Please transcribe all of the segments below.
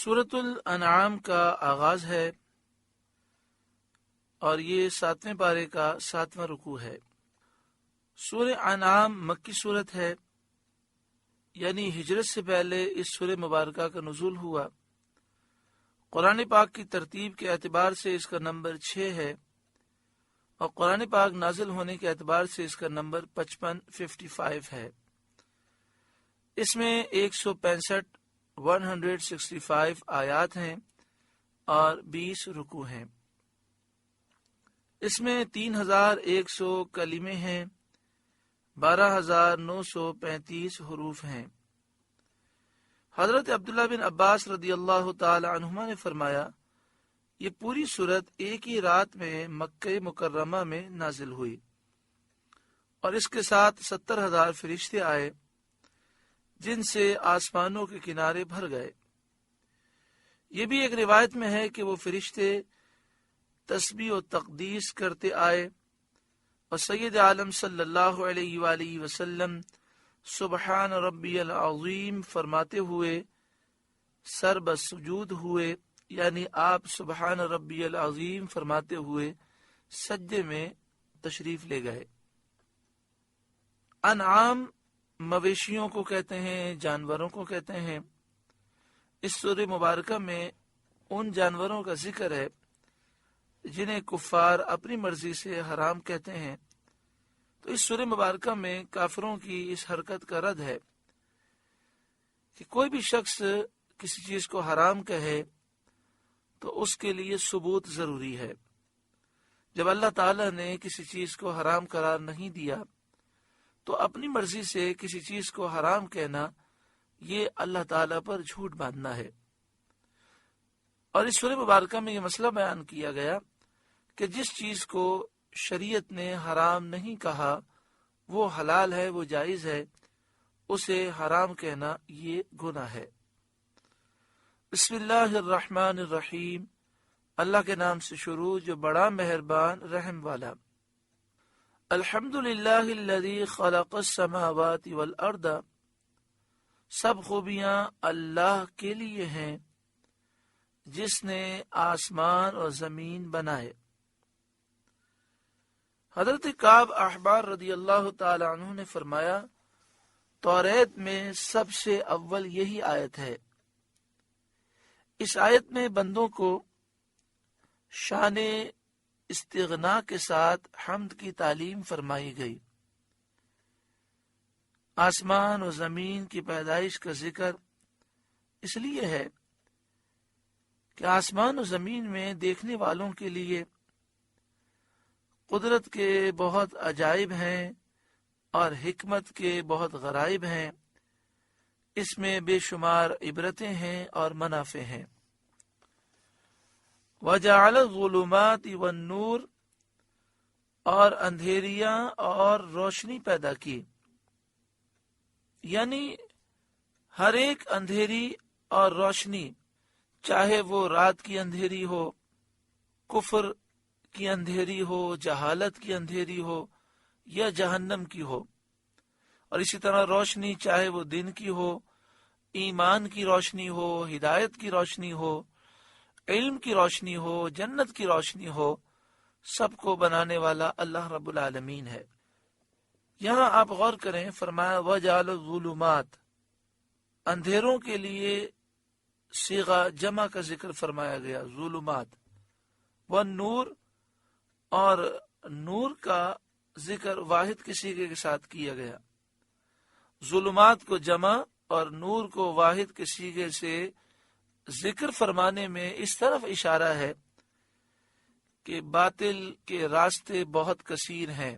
سورۃ الانعام کا آغاز ہے اور یہ 7ویں پارے کا 7واں رکوع ہے۔ سورہ انعام مکی سورت ہے، یعنی ہجرت سے پہلے اس سورہ مبارکہ کا نزول ہوا۔ قرآن پاک کی ترتیب کے اعتبار سے اس کا نمبر 6 ہے اور قرآن پاک نازل ہونے کے اعتبار سے اس کا نمبر 55 ہے۔ اس میں 165 آیات ہیں اور 20 رکوع ہیں۔ اس میں 3100 کلمے ہیں، 12935 حروف ہیں۔ حضرت عبداللہ بن عباس رضی اللہ تعالی عنہما نے فرمایا، یہ پوری سورت ایک ہی رات میں مکہ مکرمہ میں نازل ہوئی اور اس کے ساتھ 70,000 فرشتے آئے جن سے آسمانوں کے کنارے بھر گئے۔ یہ بھی ایک روایت میں ہے کہ وہ فرشتے تسبیح و تقدیس کرتے آئے اور سید عالم صلی اللہ علیہ وآلہ وسلم سبحان ربی العظیم فرماتے ہوئے سر بسجود ہوئے، یعنی آپ سبحان ربی العظیم فرماتے ہوئے سجدے میں تشریف لے گئے۔ انعام مویشیوں کو کہتے ہیں، جانوروں کو کہتے ہیں۔ اس سورہ مبارکہ میں ان جانوروں کا ذکر ہے جنہیں کفار اپنی مرضی سے حرام کہتے ہیں، تو اس سورہ مبارکہ میں کافروں کی اس حرکت کا رد ہے کہ کوئی بھی شخص کسی چیز کو حرام کہے تو اس کے لیے ثبوت ضروری ہے۔ جب اللہ تعالیٰ نے کسی چیز کو حرام قرار نہیں دیا تو اپنی مرضی سے کسی چیز کو حرام کہنا یہ اللہ تعالیٰ پر جھوٹ باندھنا ہے۔ اور اس سورہ مبارکہ میں یہ مسئلہ بیان کیا گیا کہ جس چیز کو شریعت نے حرام نہیں کہا وہ حلال ہے، وہ جائز ہے، اسے حرام کہنا یہ گناہ ہے۔ بسم اللہ الرحمن الرحیم، اللہ کے نام سے شروع جو بڑا مہربان رحم والا۔ الحمد للہ الذی خلق السماوات والارض، سب خوبیاں اللہ کے لیے ہیں جس نے آسمان اور زمین بنائے۔ حضرت کعب احبار رضی اللہ تعالی عنہ نے فرمایا، توریت میں سب سے اول یہی آیت ہے۔ اس آیت میں بندوں کو شان استغنا کے ساتھ حمد کی تعلیم فرمائی گئی۔ آسمان و زمین کی پیدائش کا ذکر اس لیے ہے کہ آسمان و زمین میں دیکھنے والوں کے لیے قدرت کے بہت عجائب ہیں اور حکمت کے بہت غرائب ہیں، اس میں بے شمار عبرتیں ہیں اور منافع ہیں۔ وَجَعَلَ الظُّلُمَاتِ وَالنُّورِ، اور اندھیریاں اور روشنی پیدا کی، یعنی ہر ایک اندھیری اور روشنی، چاہے وہ رات کی اندھیری ہو، کفر کی اندھیری ہو، جہالت کی اندھیری ہو یا جہنم کی ہو، اور اسی طرح روشنی چاہے وہ دن کی ہو، ایمان کی روشنی ہو، ہدایت کی روشنی ہو، علم کی روشنی ہو، جنت کی روشنی ہو، سب کو بنانے والا اللہ رب العالمین ہے۔ یہاں آپ غور کریں، فرمایا وَجَعَلَ الظُّلُمَاتِ، اندھیروں کے لیے صیغہ جمع کا ذکر فرمایا گیا، ظلمات، والنور، اور نور کا ذکر واحد کے صیغے کے ساتھ کیا گیا۔ ظلمات کو جمع اور نور کو واحد کے صیغے سے ذکر فرمانے میں اس طرف اشارہ ہے کہ باطل کے راستے کثیر کثیر ہیں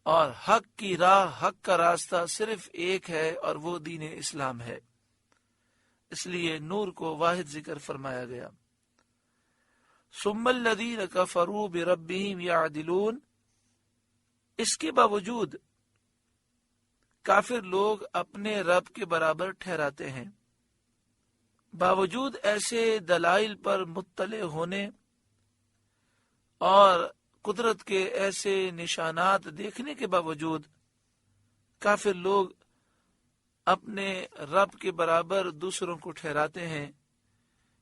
اور حق کی راہ، حق کا راستہ صرف ایک ہے اور وہ دین اسلام ہے، اس لیے نور کو واحد ذکر فرمایا گیا۔ ثم الذین کفروا بربہم یعدلون، اس کے باوجود کافر لوگ اپنے رب کے برابر ٹھہراتے ہیں، باوجود ایسے دلائل پر مطلع ہونے اور قدرت کے ایسے نشانات دیکھنے کے باوجود کافر لوگ اپنے رب کے برابر دوسروں کو ٹھہراتے ہیں،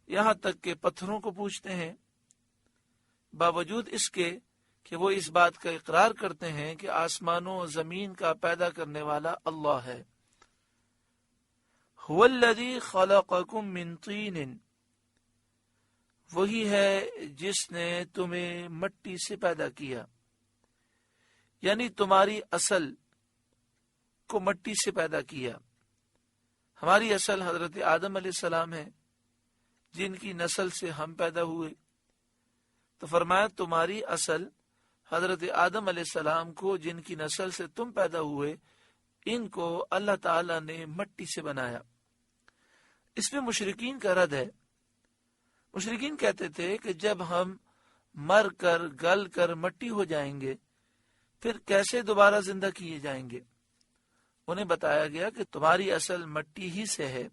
یہاں تک کہ پتھروں کو پوجتے ہیں، باوجود اس کے کہ وہ اس بات کا اقرار کرتے ہیں کہ آسمانوں و زمین کا پیدا کرنے والا اللہ ہے۔ هو الذی خلقکم من طین، وہی ہے جس نے تمہیں مٹی سے پیدا کیا، یعنی تمہاری اصل کو مٹی سے پیدا کیا۔ ہماری اصل حضرت آدم علیہ السلام ہے، جن کی نسل سے ہم پیدا ہوئے، تو فرمایا تمہاری اصل حضرت آدم علیہ السلام کو، جن کی نسل سے تم پیدا ہوئے، ان کو اللہ تعالی نے مٹی سے بنایا۔ اس میں مشرکین کا رد ہے۔ مشرکین کہتے تھے کہ جب ہم مر کر گل کر مٹی ہو جائیں گے پھر کیسے دوبارہ زندہ کیے جائیں گے؟ انہیں بتایا گیا کہ تمہاری اصل مٹی ہی سے ہے،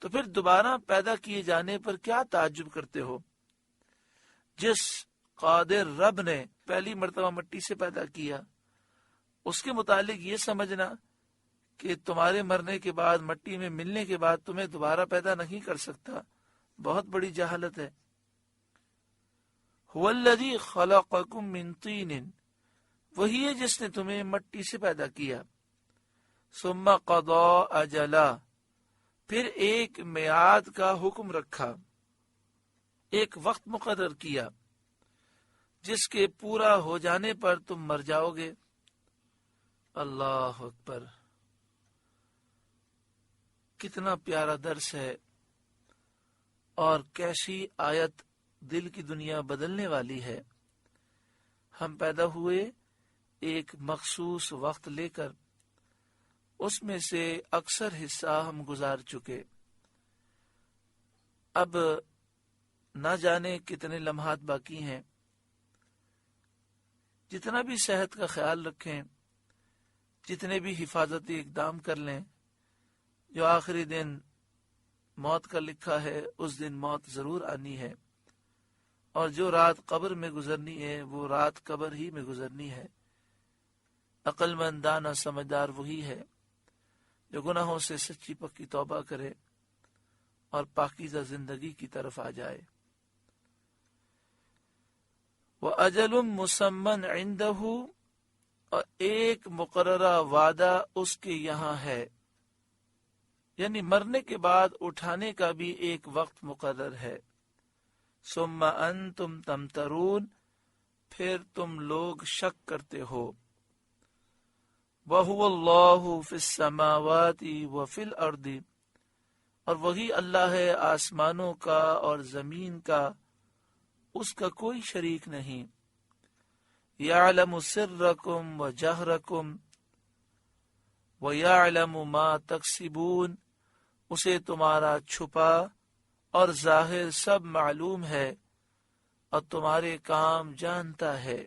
تو پھر دوبارہ پیدا کیے جانے پر کیا تعجب کرتے ہو؟ جس قادر رب نے پہلی مرتبہ مٹی سے پیدا کیا، اس کے متعلق یہ سمجھنا کہ تمہارے مرنے کے بعد، مٹی میں ملنے کے بعد تمہیں دوبارہ پیدا نہیں کر سکتا، بہت بڑی جہالت ہے۔ هو الذی خلقکم من طین، وہی ہے جس نے تمہیں مٹی سے پیدا کیا۔ ثم قضى اجلا، پھر ایک میعاد کا حکم رکھا، ایک وقت مقرر کیا جس کے پورا ہو جانے پر تم مر جاؤ گے۔ اللہ اکبر، کتنا پیارا درس ہے، اور کیسی آیت دل کی دنیا بدلنے والی ہے۔ ہم پیدا ہوئے ایک مخصوص وقت لے کر، اس میں سے اکثر حصہ ہم گزار چکے، اب نہ جانے کتنے لمحات باقی ہیں۔ جتنا بھی صحت کا خیال رکھیں، جتنے بھی حفاظتی اقدام کر لیں، جو آخری دن موت کا لکھا ہے اس دن موت ضرور آنی ہے، اور جو رات قبر میں گزرنی ہے وہ رات قبر ہی میں گزرنی ہے۔ عقل مند دانا سمجھدار وہی ہے جو گناہوں سے سچی پکی توبہ کرے اور پاکیزہ زندگی کی طرف آ جائے۔ وَأَجَلٌ مُّسَمًّى عِندَهُ، اور ایک مقررہ وعدہ اس کے یہاں ہے، یعنی مرنے کے بعد اٹھانے کا بھی ایک وقت مقرر ہے۔ ثم انتم تمترون، پھر تم لوگ شک کرتے ہو۔ وَهُوَ اللَّهُ فِي السَّمَاوَاتِ وَفِي الْأَرْضِ، اور وہی اللہ ہے آسمانوں کا اور زمین کا، اس کا کوئی شریک نہیں۔ يَعْلَمُ سِرَّكُمْ وَجَهْرَكُمْ وَيَعْلَمُ مَا تَكْسِبُونَ، اسے تمہارا چھپا اور ظاہر سب معلوم ہے، اور تمہارے کام جانتا ہے۔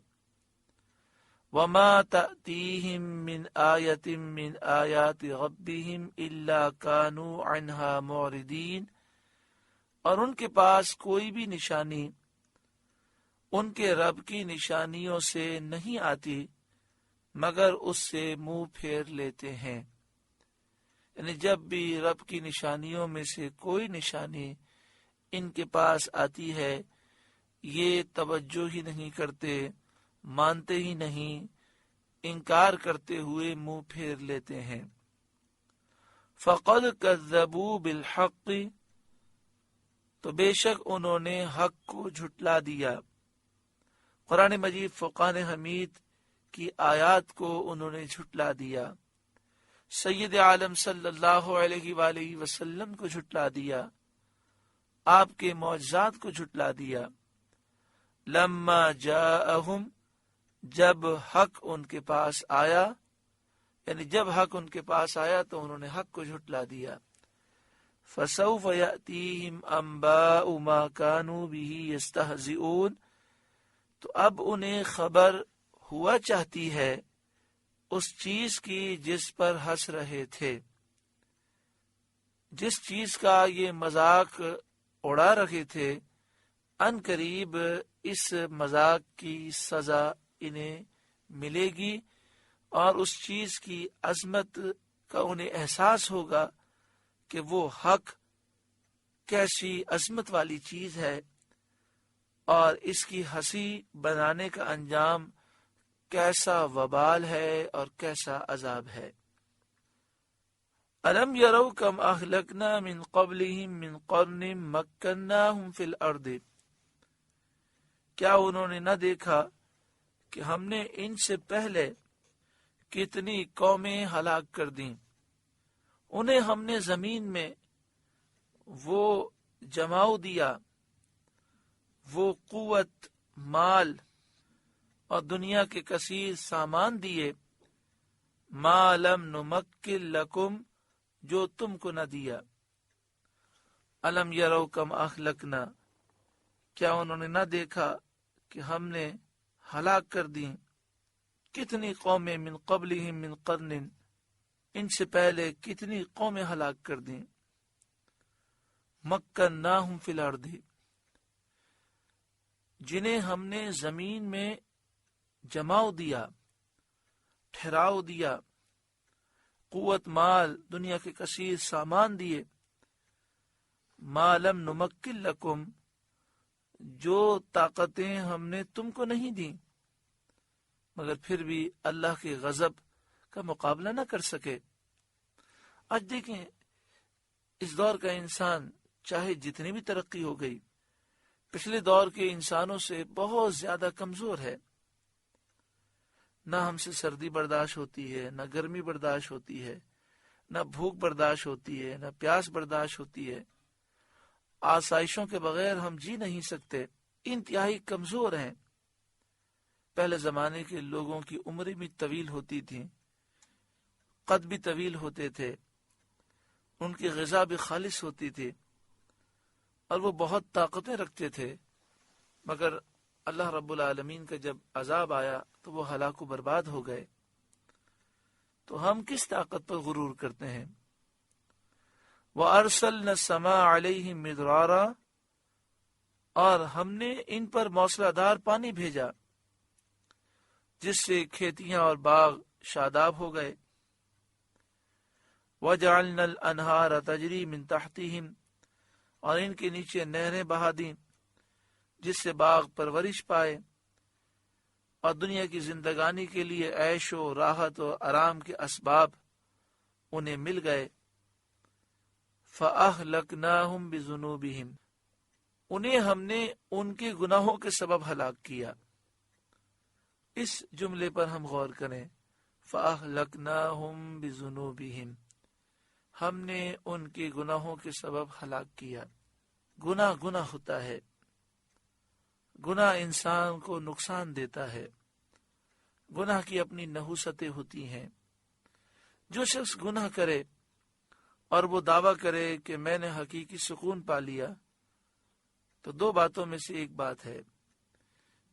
وَمَا تَأْتِيهِم مِّنْ آيَةٍ مِّنْ آيَاتِ رَبِّهِمْ إِلَّا كَانُوا عَنْهَا مُعْرِضِينَ، اور ان کے پاس کوئی بھی نشانی ان کے رب کی نشانیوں سے نہیں آتی مگر اس سے منہ پھیر لیتے ہیں۔ یعنی جب بھی رب کی نشانیوں میں سے کوئی نشانی ان کے پاس آتی ہے، یہ توجہ ہی نہیں کرتے، مانتے ہی نہیں، انکار کرتے ہوئے منہ پھیر لیتے ہیں۔ فَقَدْ كَذَّبُوا بِالْحَقِّ، تو بے شک انہوں نے حق کو جھٹلا دیا۔ قرآن مجید فرقان حمید کی آیات کو انہوں نے جھٹلا دیا، سید عالم صلی اللہ علیہ وآلہ وسلم کو جھٹلا دیا، آپ کے معجزات کو جھٹلا دیا۔ لما جاءہم، جب حق ان کے پاس آیا، یعنی جب حق ان کے پاس آیا تو انہوں نے حق کو جھٹلا دیا۔ فسوف یأتیہم انباء ما کانوا بہ یستہزئون، تو اب انہیں خبر ہوا چاہتی ہے اس چیز کی جس پر ہنس رہے تھے، جس چیز کا یہ مذاق اڑا رہے تھے، ان قریب اس مذاق کی سزا انہیں ملے گی، اور اس چیز کی عظمت کا انہیں احساس ہوگا کہ وہ حق کیسی عظمت والی چیز ہے اور اس کی ہنسی بنانے کا انجام کیسا وبال ہے اور کیسا عذاب ہے۔ الم یرو کم اہلکنا من قبلہم من قرن مکناہم فی الارض، کیا انہوں نے نہ دیکھا کہ ہم نے ان سے پہلے کتنی قومیں ہلاک کر دیں، انہیں ہم نے زمین میں وہ جماؤ دیا، وہ قوت، مال اور دنیا کے کثیر سامان دیے، ما لم نمکن لکم، جو تم کو نہ دیا۔ الم یرو کم اہلکنا، کیا انہوں نے نہ دیکھا کہ ہم نے ہلاک کر دیں کتنی قومیں، من قبلہم من قرن، ان سے پہلے کتنی قومیں ہلاک کر دیں، مکناہم فی الارض، جنہیں ہم نے زمین میں جماؤ دیا، ٹھہراؤ دیا، قوت، مال، دنیا کے کثیر سامان دیے، ما لم نمکن لکم، جو طاقتیں ہم نے تم کو نہیں دیں، مگر پھر بھی اللہ کے غضب کا مقابلہ نہ کر سکے۔ آج دیکھیں اس دور کا انسان چاہے جتنی بھی ترقی ہو گئی، پچھلے دور کے انسانوں سے بہت زیادہ کمزور ہے۔ نہ ہم سے سردی برداشت ہوتی ہے، نہ گرمی برداشت ہوتی ہے، نہ بھوک برداشت ہوتی ہے، نہ پیاس برداشت ہوتی ہے، آسائشوں کے بغیر ہم جی نہیں سکتے، انتہائی کمزور ہیں۔ پہلے زمانے کے لوگوں کی عمریں بھی طویل ہوتی تھیں، قد بھی طویل ہوتے تھے، ان کی غذا بھی خالص ہوتی تھی اور وہ بہت طاقتیں رکھتے تھے، مگر اللہ رب العالمین کا جب عذاب آیا تو وہ ہلاک و برباد ہو گئے۔ تو ہم کس طاقت پر غرور کرتے ہیں؟ وَأَرْسَلْنَا السَّمَاءَ عَلَيْهِمْ مِدْرَارًا، اور ہم نے ان پر موسلا دھار پانی بھیجا جس سے کھیتیاں اور باغ شاداب ہو گئے۔ وَجَعَلْنَا الْأَنْهَارَ تَجْرِي مِنْ تَحْتِهِمْ، اور ان کے نیچے نہریں بہا دیں جس سے باغ پرورش پائے اور دنیا کی زندگانی کے لیے عیش و راحت و آرام کے اسباب انہیں مل گئے۔ فَأَهْلَكْنَاهُمْ بِذُنُوبِهِمْ، انہیں ہم نے ان کے گناہوں کے سبب ہلاک کیا۔ اس جملے پر ہم غور کریں، فَأَهْلَكْنَاهُمْ بِذُنُوبِهِمْ، ہم نے ان کے گناہوں کے سبب ہلاک کیا۔ گناہ ہوتا ہے، گناہ انسان کو نقصان دیتا ہے، گناہ کی اپنی نحوستیں ہوتی ہیں۔ جو شخص گناہ کرے اور وہ دعویٰ کرے کہ میں نے حقیقی سکون پا لیا، تو دو باتوں میں سے ایک بات ہے،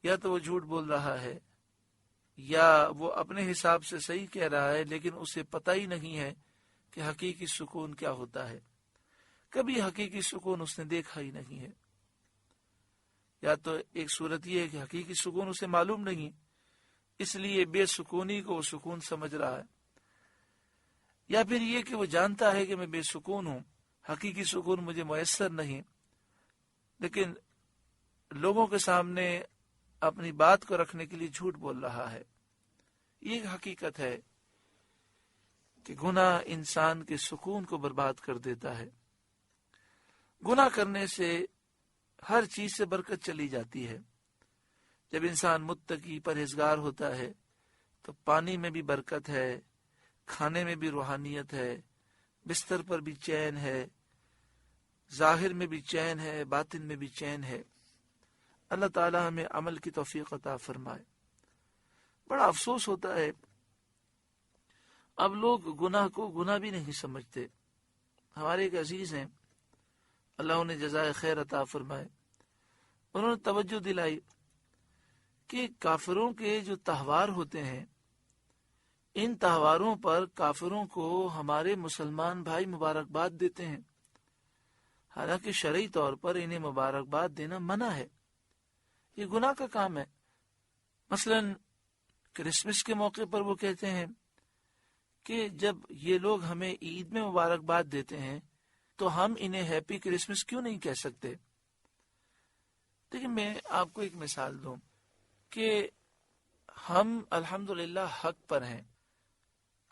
یا تو وہ جھوٹ بول رہا ہے یا وہ اپنے حساب سے صحیح کہہ رہا ہے، لیکن اسے پتہ ہی نہیں ہے کہ حقیقی سکون کیا ہوتا ہے، کبھی حقیقی سکون اس نے دیکھا ہی نہیں ہے۔ یا تو ایک صورت یہ ہے کہ حقیقی سکون اسے معلوم نہیں، اس لیے بے سکونی کو وہ سکون سمجھ رہا ہے، یا پھر یہ کہ وہ جانتا ہے کہ میں بے سکون ہوں، حقیقی سکون مجھے میسر نہیں، لیکن لوگوں کے سامنے اپنی بات کو رکھنے کے لیے جھوٹ بول رہا ہے۔ یہ حقیقت ہے کہ گناہ انسان کے سکون کو برباد کر دیتا ہے۔ گناہ کرنے سے ہر چیز سے برکت چلی جاتی ہے۔ جب انسان متقی پرہیزگار ہوتا ہے تو پانی میں بھی برکت ہے، کھانے میں بھی روحانیت ہے، بستر پر بھی چین ہے، ظاہر میں بھی چین ہے، باطن میں بھی چین ہے۔ اللہ تعالی ہمیں عمل کی توفیق عطا فرمائے۔ بڑا افسوس ہوتا ہے، اب لوگ گناہ کو گناہ بھی نہیں سمجھتے۔ ہمارے ایک عزیز ہیں، اللہ انہیں جزائے خیر عطا فرمائے، انہوں نے توجہ دلائی کہ کافروں کے جو تہوار ہوتے ہیں، ان تہواروں پر کافروں کو ہمارے مسلمان بھائی مبارکباد دیتے ہیں، حالانکہ شرعی طور پر انہیں مبارکباد دینا منع ہے، یہ گناہ کا کام ہے۔ مثلا کرسمس کے موقع پر وہ کہتے ہیں کہ جب یہ لوگ ہمیں عید میں مبارکباد دیتے ہیں تو ہم انہیں ہیپی کرسمس کیوں نہیں کہہ سکتے؟ لیکن میں آپ کو ایک مثال دوں کہ ہم الحمدللہ حق پر ہیں.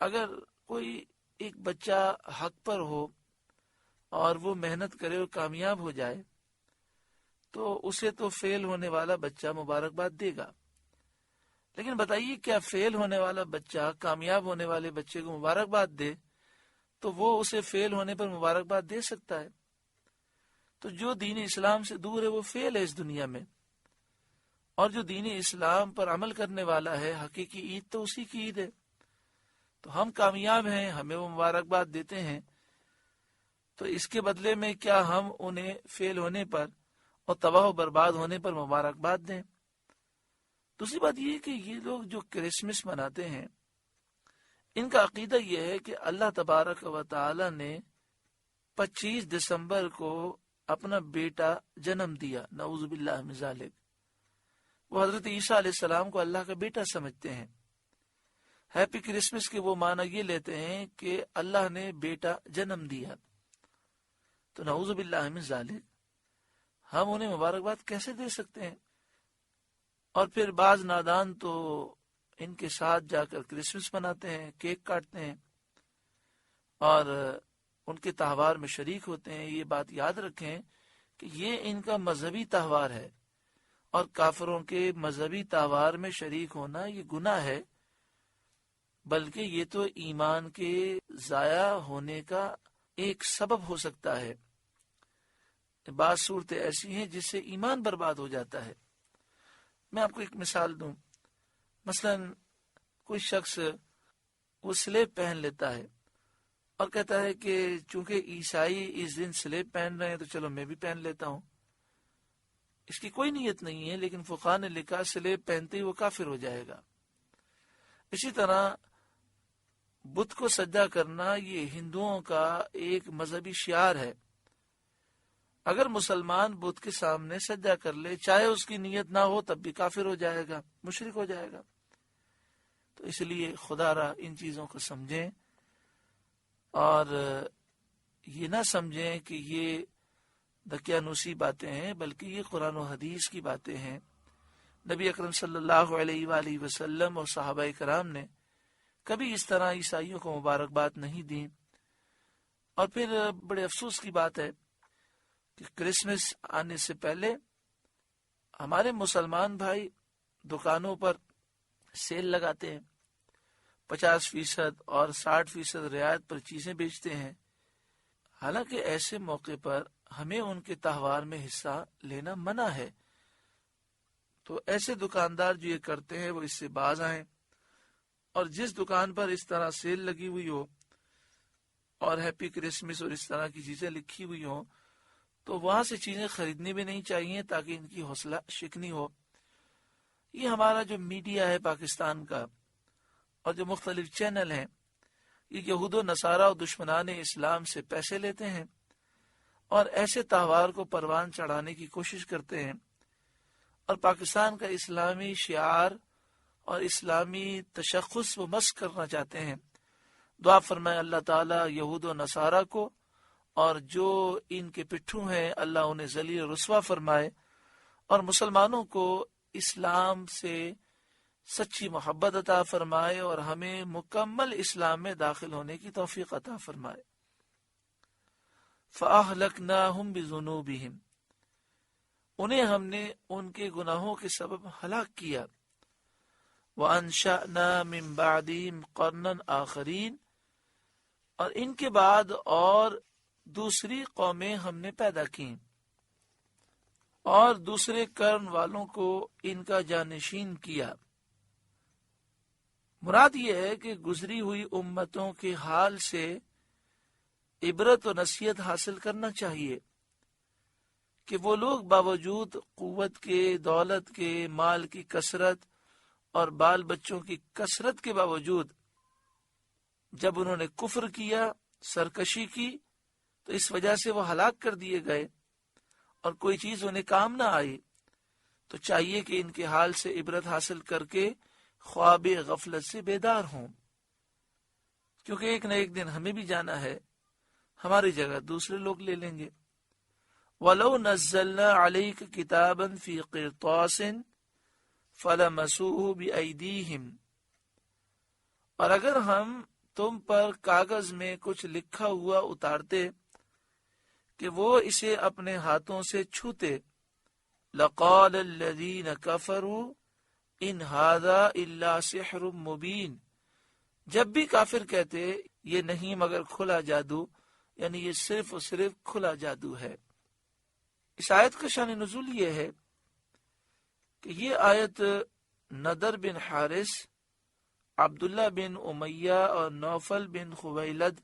اگر کوئی ایک بچہ حق پر ہو اور وہ محنت کرے اور کامیاب ہو جائے تو اسے تو فیل ہونے والا بچہ مبارکباد دے گا. لیکن بتائیے کیا فیل ہونے والا بچہ کامیاب ہونے والے بچے کو مبارکباد دے تو وہ اسے فیل ہونے پر مبارکباد دے سکتا ہے؟ تو جو دین اسلام سے دور ہے وہ فیل ہے اس دنیا میں، اور جو دین اسلام پر عمل کرنے والا ہے حقیقی عید تو اسی کی عید ہے. تو ہم کامیاب ہیں، ہمیں وہ مبارکباد دیتے ہیں، تو اس کے بدلے میں کیا ہم انہیں فیل ہونے پر اور تباہ و برباد ہونے پر مبارکباد دیں؟ دوسری بات یہ کہ یہ لوگ جو کرسمس مناتے ہیں ان کا عقیدہ یہ ہے کہ اللہ تبارک و تعالی نے 25 دسمبر کو اپنا بیٹا جنم دیا. نعوذ باللہ من ذالک. وہ حضرت عیسیٰ علیہ السلام کو اللہ کا بیٹا سمجھتے ہیں. ہیپی کرسمس کے وہ معنی یہ لیتے ہیں کہ اللہ نے بیٹا جنم دیا. تو نعوذ باللہ من ذالک ہم انہیں مبارکباد کیسے دے سکتے ہیں؟ اور پھر بعض نادان تو ان کے ساتھ جا کر کرسمس مناتے ہیں، کیک کاٹتے ہیں اور ان کے تہوار میں شریک ہوتے ہیں. یہ بات یاد رکھیں کہ یہ ان کا مذہبی تہوار ہے، اور کافروں کے مذہبی تہوار میں شریک ہونا یہ گناہ ہے، بلکہ یہ تو ایمان کے ضائع ہونے کا ایک سبب ہو سکتا ہے. بعض صورتیں ایسی ہیں جس سے ایمان برباد ہو جاتا ہے. میں آپ کو ایک مثال دوں. مثلا کوئی شخص وہ سلیب پہن لیتا ہے اور کہتا ہے کہ چونکہ عیسائی اس دن سلیب پہن رہے ہیں تو چلو میں بھی پہن لیتا ہوں. اس کی کوئی نیت نہیں ہے، لیکن فقہاء نے لکھا سلیب پہنتے ہی وہ کافر ہو جائے گا. اسی طرح بت کو سجدہ کرنا یہ ہندوؤں کا ایک مذہبی شعار ہے. اگر مسلمان بت کے سامنے سجدہ کر لے چاہے اس کی نیت نہ ہو تب بھی کافر ہو جائے گا، مشرک ہو جائے گا. تو اس لیے خدا را ان چیزوں کو سمجھیں اور یہ نہ سمجھیں کہ یہ دقیانوسی باتیں ہیں، بلکہ یہ قرآن و حدیث کی باتیں ہیں. نبی اکرم صلی اللہ علیہ وآلہ وسلم اور صحابہ کرام نے کبھی اس طرح عیسائیوں کو مبارکباد نہیں دی. اور پھر بڑے افسوس کی بات ہے کہ کرسمس آنے سے پہلے ہمارے مسلمان بھائی دکانوں پر سیل لگاتے ہیں، 50% اور 60% رعایت پر چیزیں بیچتے ہیں. حالانکہ ایسے موقع پر ہمیں ان کے تہوار میں حصہ لینا منع ہے. تو ایسے دکاندار جو یہ کرتے ہیں وہ اس سے باز آئیں، اور جس دکان پر اس طرح سیل لگی ہوئی ہو اور ہیپی کرسمس اور اس طرح کی چیزیں لکھی ہوئی ہوں تو وہاں سے چیزیں خریدنی بھی نہیں چاہیے تاکہ ان کی حوصلہ شکنی ہو. یہ ہمارا جو میڈیا ہے پاکستان کا اور جو مختلف چینل ہیں یہ یہود و نصارہ اور دشمنان اسلام سے پیسے لیتے ہیں اور ایسے تہوار کو پروان چڑھانے کی کوشش کرتے ہیں اور پاکستان کا اسلامی شعار اور اسلامی تشخص وہ مسخ کرنا چاہتے ہیں. دعا فرمائے اللہ تعالیٰ یہود و نصارہ کو اور جو ان کے پٹھوں ہیں اللہ انہیں ذلیل و رسوا فرمائے، اور مسلمانوں کو اسلام سے سچی محبت عطا فرمائے اور ہمیں مکمل اسلام میں داخل ہونے کی توفیق عطا فرمائے. فَأَهْلَكْنَاهُمْ بِذُنُوبِهِمْ انہیں ہم نے ان کے گناہوں کے سبب ہلاک کیا. وَأَنشَأْنَا مِن بَعْدِهِمْ قَرْنًا آخَرِينَ اور ان کے بعد اور دوسری قومیں ہم نے پیدا کی اور دوسرے قرن والوں کو ان کا جانشین کیا. مراد یہ ہے کہ گزری ہوئی امتوں کے حال سے عبرت و نصیحت حاصل کرنا چاہیے کہ وہ لوگ باوجود قوت کے، دولت کے، مال کی کثرت اور بال بچوں کی کثرت کے باوجود جب انہوں نے کفر کیا، سرکشی کی، تو اس وجہ سے وہ ہلاک کر دیے گئے اور کوئی چیز انہیں کام نہ آئی. تو چاہیے کہ ان کے حال سے عبرت حاصل کر کے خواب غفلت سے بیدار ہوں. کیونکہ ایک نہ ایک دن ہمیں بھی جانا ہے، ہماری جگہ دوسرے لوگ لے لیں گے۔ وَلَوْ نَزَّلْنَا عَلَيْكَ كِتَابًا فِي قِرْطَاسٍ فَلَمَسُوهُ بِأَيْدِيهِمْ، اور اگر ہم تم پر کاغذ میں کچھ لکھا ہوا اتارتے کہ وہ اسے اپنے ہاتھوں سے چھوتے، لَقَالَ الَّذِينَ كَفَرُوا إِنْ هَذَا إِلَّا سِحْرٌ مُبِينٌ، جب بھی کافر کہتے یہ نہیں مگر کھلا جادو، یعنی یہ صرف اور صرف کھلا جادو ہے۔ اس آیت کا شان نزول یہ ہے کہ یہ آیت نضر بن حارث، عبداللہ بن امیہ اور نوفل بن خویلد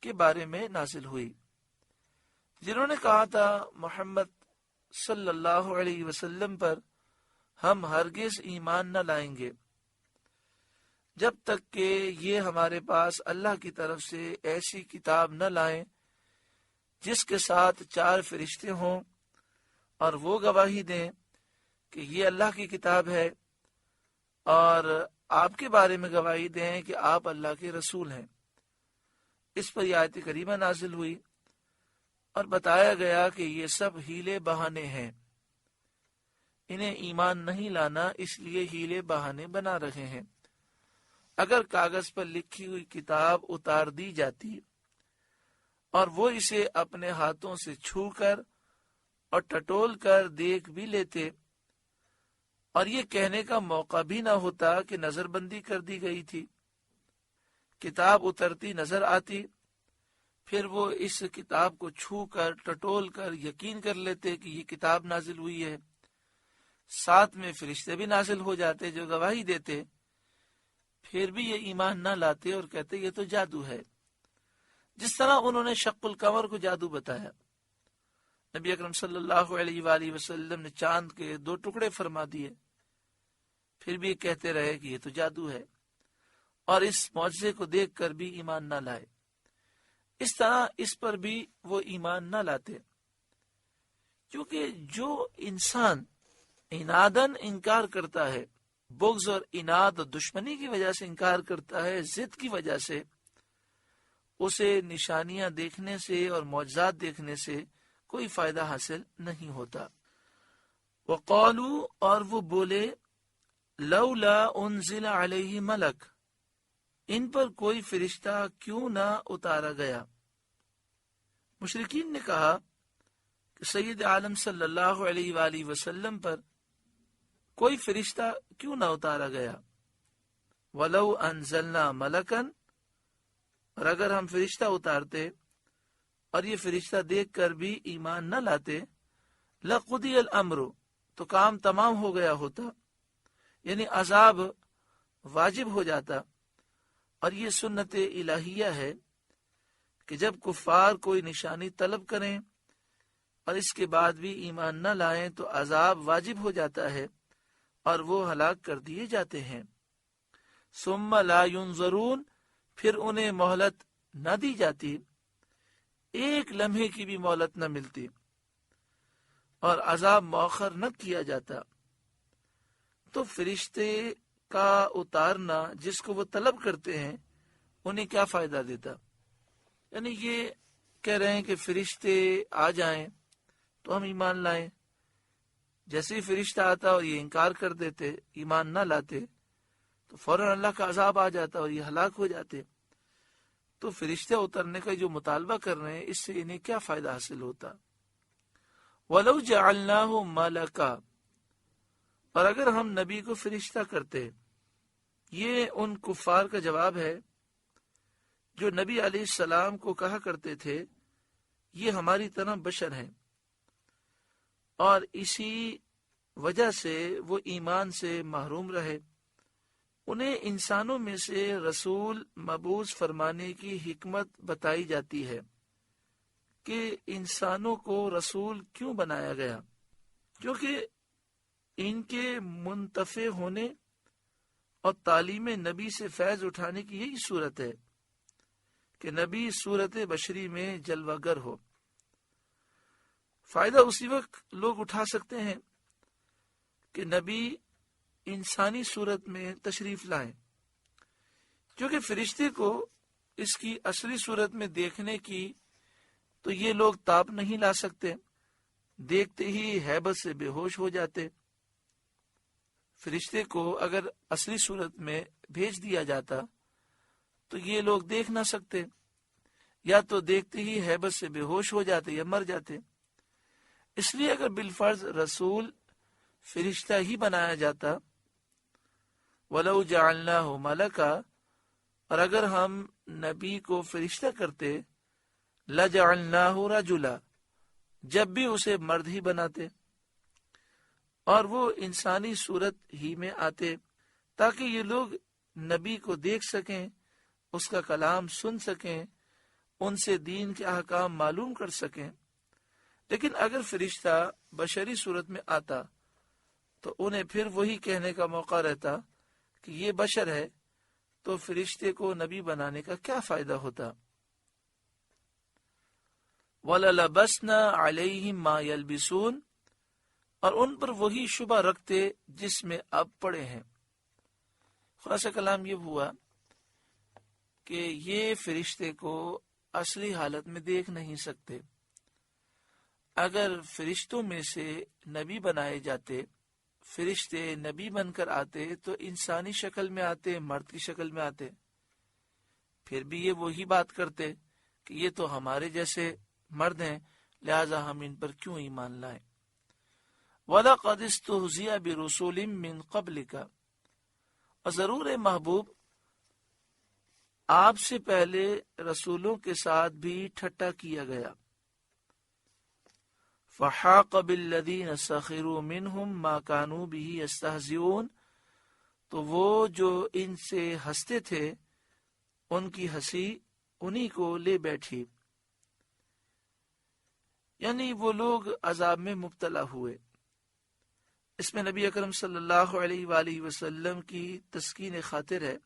کے بارے میں نازل ہوئی، جنہوں نے کہا تھا محمد صلی اللہ علیہ وسلم پر ہم ہرگز ایمان نہ لائیں گے جب تک کہ یہ ہمارے پاس اللہ کی طرف سے ایسی کتاب نہ لائیں جس کے ساتھ 4 فرشتے ہوں اور وہ گواہی دیں کہ یہ اللہ کی کتاب ہے، اور آپ کے بارے میں گواہی دیں کہ آپ اللہ کے رسول ہیں۔ اس پر یہ آیت کریمہ نازل ہوئی اور بتایا گیا کہ یہ سب ہیلے بہانے ہیں، انہیں ایمان نہیں لانا، اس لیے ہیلے بہانے بنا رہے ہیں۔ اگر کاغذ پر لکھی ہوئی کتاب اتار دی جاتی اور وہ اسے اپنے ہاتھوں سے چھو کر اور ٹٹول کر دیکھ بھی لیتے، اور یہ کہنے کا موقع بھی نہ ہوتا کہ نظر بندی کر دی گئی تھی، کتاب اترتی نظر آتی، پھر وہ اس کتاب کو چھو کر ٹٹول کر یقین کر لیتے کہ یہ کتاب نازل ہوئی ہے، ساتھ میں فرشتے بھی نازل ہو جاتے جو گواہی دیتے، پھر بھی یہ ایمان نہ لاتے اور کہتے یہ تو جادو ہے۔ جس طرح انہوں نے شق القمر کو جادو بتایا، نبی اکرم صلی اللہ علیہ وآلہ وسلم نے چاند کے 2 ٹکڑے فرما دیے، پھر بھی کہتے رہے کہ یہ تو جادو ہے، اور اس معجزے کو دیکھ کر بھی ایمان نہ لائے۔ اس طرح اس پر بھی وہ ایمان نہ لاتے، کیونکہ جو انسان عنادن انکار کرتا ہے، بغض اور عناد اور دشمنی کی وجہ سے انکار کرتا ہے، ضد کی وجہ سے، اسے نشانیاں دیکھنے سے اور معجزات دیکھنے سے کوئی فائدہ حاصل نہیں ہوتا۔ وقالوا، اور وہ بولے، لولا انزل علیہ ملک، ان پر کوئی فرشتہ کیوں نہ اتارا گیا۔ مشرکین نے کہا کہ سید عالم صلی اللہ علیہ وآلہ وسلم پر کوئی فرشتہ کیوں نہ اتارا گیا۔ وَلَوْ أَنزَلْنَا مَلَكًا، اور اگر ہم فرشتہ اتارتے اور یہ فرشتہ دیکھ کر بھی ایمان نہ لاتے، لَقُضِيَ الْأَمْرُ، تو کام تمام ہو گیا ہوتا، یعنی عذاب واجب ہو جاتا۔ اور یہ سنت الہیہ ہے کہ جب کفار کوئی نشانی طلب کریں اور اس کے بعد بھی ایمان نہ لائیں تو عذاب واجب ہو جاتا ہے اور وہ ہلاک کر دیے جاتے ہیں۔ ثم لا ينظرون، پھر انہیں مہلت نہ دی جاتی، ایک لمحے کی بھی مہلت نہ ملتی، اور عذاب مؤخر نہ کیا جاتا۔ تو فرشتے کا اتارنا جس کو وہ طلب کرتے ہیں انہیں کیا فائدہ دیتا؟ یعنی یہ کہہ رہے ہیں کہ فرشتے آ جائیں تو ہم ایمان لائیں، جیسے ہی فرشتہ آتا اور یہ انکار کر دیتے، ایمان نہ لاتے، تو فوراً اللہ کا عذاب آ جاتا اور یہ ہلاک ہو جاتے۔ تو فرشتے اترنے کا جو مطالبہ کر رہے ہیں اس سے انہیں کیا فائدہ حاصل ہوتا؟ وَلَوْ جَعَلْنَاهُ مَلَكًا، اور اگر ہم نبی کو فرشتہ کرتے، یہ ان کفار کا جواب ہے جو نبی علیہ السلام کو کہا کرتے تھے یہ ہماری طرح بشر ہیں، اور اسی وجہ سے وہ ایمان سے محروم رہے۔ انہیں انسانوں میں سے رسول مبعوث فرمانے کی حکمت بتائی جاتی ہے کہ انسانوں کو رسول کیوں بنایا گیا، کیونکہ ان کے منتفع ہونے اور تعلیم نبی سے فیض اٹھانے کی یہی صورت ہے کہ نبی صورت بشری میں جلوہ گر ہو۔ فائدہ اسی وقت لوگ اٹھا سکتے ہیں کہ نبی انسانی صورت میں تشریف لائیں، کیونکہ فرشتے کو اس کی اصلی صورت میں دیکھنے کی تو یہ لوگ تاب نہیں لا سکتے، دیکھتے ہی ہیبت سے بے ہوش ہو جاتے۔ فرشتے کو اگر اصلی صورت میں بھیج دیا جاتا تو یہ لوگ دیکھ نہ سکتے، یا تو دیکھتے ہی ہیبت سے بے ہوش ہو جاتے یا مر جاتے۔ اس لیے اگر بالفرض رسول فرشتہ ہی بنایا جاتا، وَلَوْ جَعَلْنَاهُ مَلَكًا، اور اگر ہم نبی کو فرشتہ کرتے، لَجَعَلْنَاهُ رَجُلًا، جب بھی اسے مرد ہی بناتے، اور وہ انسانی صورت ہی میں آتے تاکہ یہ لوگ نبی کو دیکھ سکیں، اس کا کلام سن سکیں، ان سے دین کے احکام معلوم کر سکیں۔ لیکن اگر فرشتہ بشری صورت میں آتا تو انہیں پھر وہی کہنے کا موقع رہتا کہ یہ بشر ہے، تو فرشتے کو نبی بنانے کا کیا فائدہ ہوتا؟ وَلَلَبَسْنَا عَلَيْهِمْ مَا يَلْبِسُونَ، اور ان پر وہی شبہ رکھتے جس میں اب پڑے ہیں۔ خلاصہ کلام یہ ہوا کہ یہ فرشتے کو اصلی حالت میں دیکھ نہیں سکتے۔ اگر فرشتوں میں سے نبی بنائے جاتے، فرشتے نبی بن کر آتے تو انسانی شکل میں آتے، مرد کی شکل میں آتے، پھر بھی یہ وہی بات کرتے کہ یہ تو ہمارے جیسے مرد ہیں، لہذا ہم ان پر کیوں ایمان لائیں۔ وَلَقَدِ اسْتُهْزِئَ بِرُسُلٍ مِّن قَبْلِكَ، اور ضرور محبوب آپ سے پہلے رسولوں کے ساتھ بھی ٹھٹا کیا گیا۔ فَحَاقَ بِالَّذِينَ سَخِرُوا مِنْهُمْ مَا كَانُوا بِهِ يَسْتَهْزِئُونَ، تو وہ جو ان سے ہنستے تھے ان کی ہنسی انہی کو لے بیٹھی، یعنی وہ لوگ عذاب میں مبتلا ہوئے۔ اس میں نبی اکرم صلی اللہ علیہ وآلہ وسلم کی تسکین خاطر ہے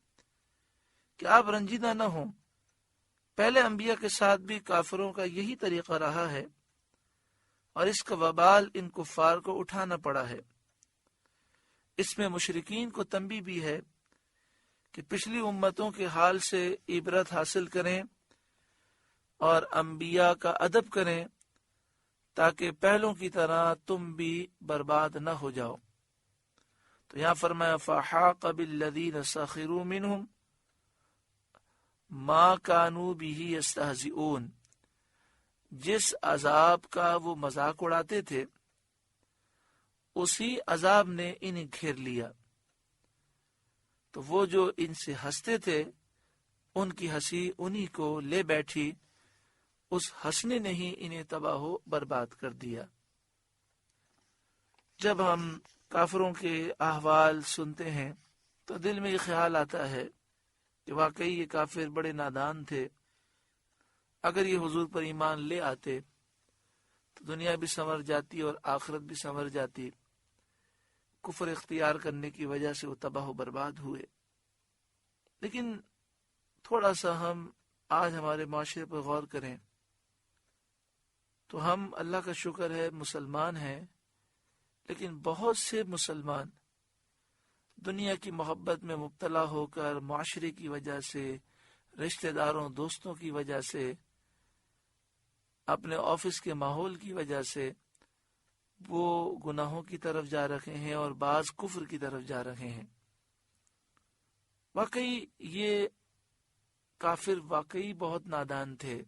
کہ آپ رنجیدہ نہ ہوں۔ پہلے انبیاء کے ساتھ بھی کافروں کا یہی طریقہ رہا ہے، اور اس کا وبال ان کفار کو اٹھانا پڑا ہے۔ اس میں مشرکین کو تنبیہ بھی ہے کہ پچھلی امتوں کے حال سے عبرت حاصل کریں اور انبیاء کا ادب کریں تاکہ پہلوں کی طرح تم بھی برباد نہ ہو جاؤ۔ تو یہاں فرمایا فَحَاقَ بِالَّذِينَ سَخِرُوا مِنْهُمْ مَا كَانُوا بِهِ يَسْتَهْزِئُونَ، جس عذاب کا وہ مذاق اڑاتے تھے اسی عذاب نے انہیں گھیر لیا، تو وہ جو ان سے ہنستے تھے ان کی ہنسی انہی کو لے بیٹھی، اس ہنسنے نے ہی انہیں تباہ و برباد کر دیا۔ جب ہم کافروں کے احوال سنتے ہیں تو دل میں یہ خیال آتا ہے کہ واقعی یہ کافر بڑے نادان تھے، اگر یہ حضور پر ایمان لے آتے تو دنیا بھی سنور جاتی اور آخرت بھی سنور جاتی۔ کفر اختیار کرنے کی وجہ سے وہ تباہ و برباد ہوئے۔ لیکن تھوڑا سا ہم آج ہمارے معاشرے پر غور کریں تو ہم اللہ کا شکر ہے مسلمان ہیں، لیکن بہت سے مسلمان دنیا کی محبت میں مبتلا ہو کر، معاشرے کی وجہ سے، رشتہ داروں دوستوں کی وجہ سے، اپنے آفس کے ماحول کی وجہ سے وہ گناہوں کی طرف جا رہے ہیں اور بعض کفر کی طرف جا رہے ہیں۔ واقعی یہ کافر واقعی بہت نادان تھے،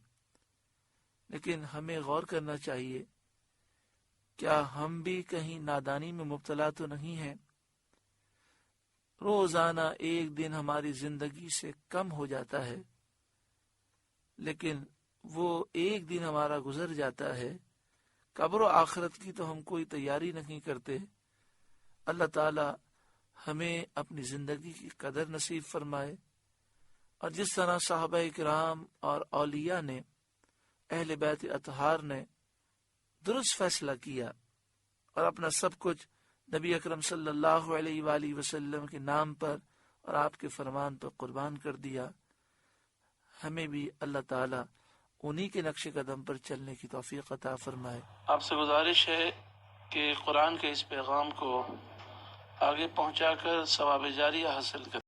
لیکن ہمیں غور کرنا چاہیے، کیا ہم بھی کہیں نادانی میں مبتلا تو نہیں ہیں؟ روزانہ ایک دن ہماری زندگی سے کم ہو جاتا ہے، لیکن وہ ایک دن ہمارا گزر جاتا ہے، قبر و آخرت کی تو ہم کوئی تیاری نہیں کرتے۔ اللہ تعالی ہمیں اپنی زندگی کی قدر نصیب فرمائے، اور جس طرح صحابہ کرام اور اولیاء نے، اہل بیت اطہار نے درست فیصلہ کیا اور اپنا سب کچھ نبی اکرم صلی اللہ علیہ وآلہ وسلم کے نام پر اور آپ کے فرمان پر قربان کر دیا، ہمیں بھی اللہ تعالی انہی کے نقش قدم پر چلنے کی توفیق عطا فرمائے۔ آپ سے گزارش ہے کہ قرآن کے اس پیغام کو آگے پہنچا کر ثواب جاریہ حاصل کریں۔